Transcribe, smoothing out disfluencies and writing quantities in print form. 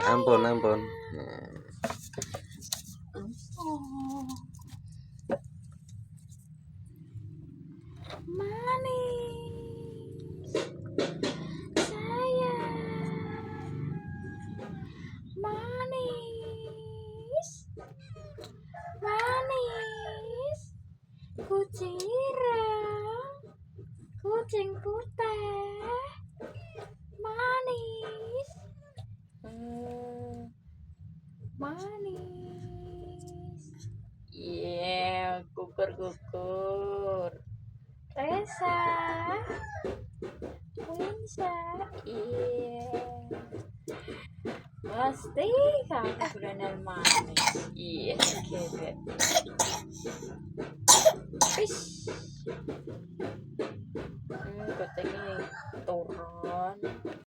Ampun, ampun. Nah, Oh, manis. Sayang. Manis. Manis. Kucing ireng. Kucing putih. Manis. Manis. Iya, kukur. Resa. Winsa. Iya. Pasti kamu berenang manis. Iya, kebet. Fish. Kucingnya tur.